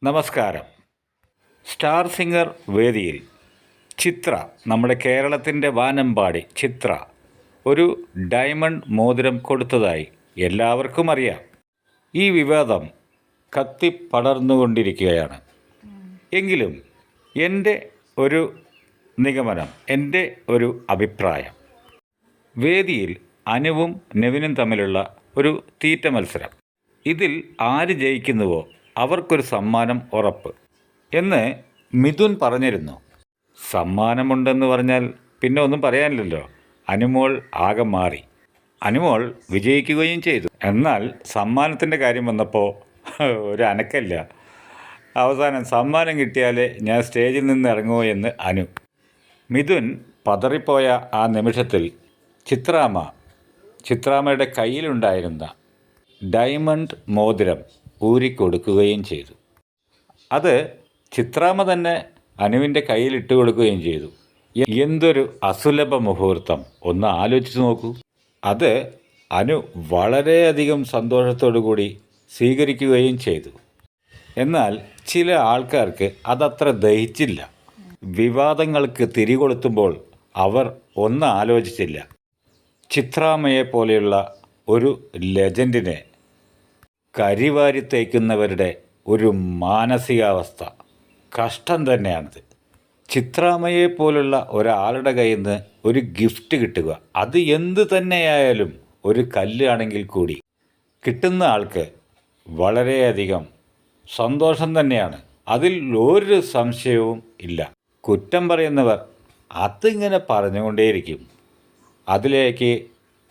നമസ്കാരം. Star singer വേദിയിൽ ചിത്ര, നമ്മുടെ കേരളത്തിൻ്റെ വാനമ്പാടി ചിത്ര ഒരു ഡയമണ്ട് മോതിരം കൊടുത്തതായി എല്ലാവർക്കും അറിയാം. ഈ വിവാദം കത്തിപ്പടർന്നുകൊണ്ടിരിക്കുകയാണ്. എങ്കിലും എൻ്റെ ഒരു നിഗമനം, എൻ്റെ ഒരു അഭിപ്രായം, വേദിയിൽ അനുവും നെവിനും തമ്മിലുള്ള ഒരു തീറ്റ മത്സരം. ഇതിൽ ആര് ജയിക്കുന്നുവോ അവർക്കൊരു സമ്മാനം ഉറപ്പ് എന്ന് മിഥുൻ പറഞ്ഞിരുന്നു. സമ്മാനമുണ്ടെന്ന് പറഞ്ഞാൽ പിന്നെ ഒന്നും പറയാനില്ലല്ലോ. അനുമോൾ ആകെ മാറി. അനുമോൾ വിജയിക്കുകയും ചെയ്തു. എന്നാൽ സമ്മാനത്തിൻ്റെ കാര്യം വന്നപ്പോൾ ഒരു അനക്കല്ല. അവസാനം സമ്മാനം കിട്ടിയാലേ ഞാൻ സ്റ്റേജിൽ നിന്ന് ഇറങ്ങുമോ എന്ന് അനു. മിഥുൻ പതറിപ്പോയ ആ നിമിഷത്തിൽ ചിത്രാമ്മയുടെ കയ്യിലുണ്ടായിരുന്ന ഡയമണ്ട് മോതിരം ഊരിക്കൊടുക്കുകയും ചെയ്തു. അത് ചിത്രാമ്മ തന്നെ അനുവിൻ്റെ കയ്യിലിട്ട് കൊടുക്കുകയും ചെയ്തു. എന്തൊരു അസുലഭ മുഹൂർത്തം ഒന്ന് ആലോചിച്ച് നോക്കൂ. അത് അനു വളരെയധികം സന്തോഷത്തോടു കൂടി സ്വീകരിക്കുകയും ചെയ്തു. എന്നാൽ ചില ആൾക്കാർക്ക് അതത്ര ദഹിച്ചില്ല. വിവാദങ്ങൾക്ക് തിരികൊളുത്തുമ്പോൾ അവർ ഒന്ന് ആലോചിച്ചില്ല. ചിത്രാമ്മയെ പോലെയുള്ള ഒരു ലെജൻഡിനെ കരിവാരി തേക്കുന്നവരുടെ ഒരു മാനസികാവസ്ഥ കഷ്ടം തന്നെയാണിത്. ചിത്രാമ്മയെ പോലുള്ള ഒരാളുടെ കയ്യിൽ നിന്ന് ഒരു ഗിഫ്റ്റ് കിട്ടുക, അത് എന്ത് തന്നെയായാലും ഒരു കല്ലാണെങ്കിൽ കൂടി കിട്ടുന്ന ആൾക്ക് വളരെയധികം സന്തോഷം തന്നെയാണ്. അതിൽ ഒരു സംശയവും ഇല്ല. കുറ്റം പറയുന്നവർ അതിങ്ങനെ പറഞ്ഞുകൊണ്ടേയിരിക്കും. അതിലേക്ക്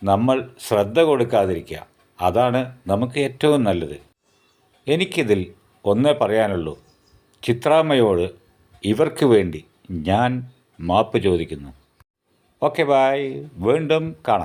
നമ്മൾ ശ്രദ്ധ കൊടുക്കാതിരിക്കുക, അതാണ് നമുക്ക് ഏറ്റവും നല്ലത്. എനിക്കിതിൽ ഒന്നേ പറയാനുള്ളൂ. ചിത്രാമ്മയോട് ഇവർക്ക് വേണ്ടി ഞാൻ മാപ്പ് ചോദിക്കുന്നു. Okay, bye. വീണ്ടും കാണാം.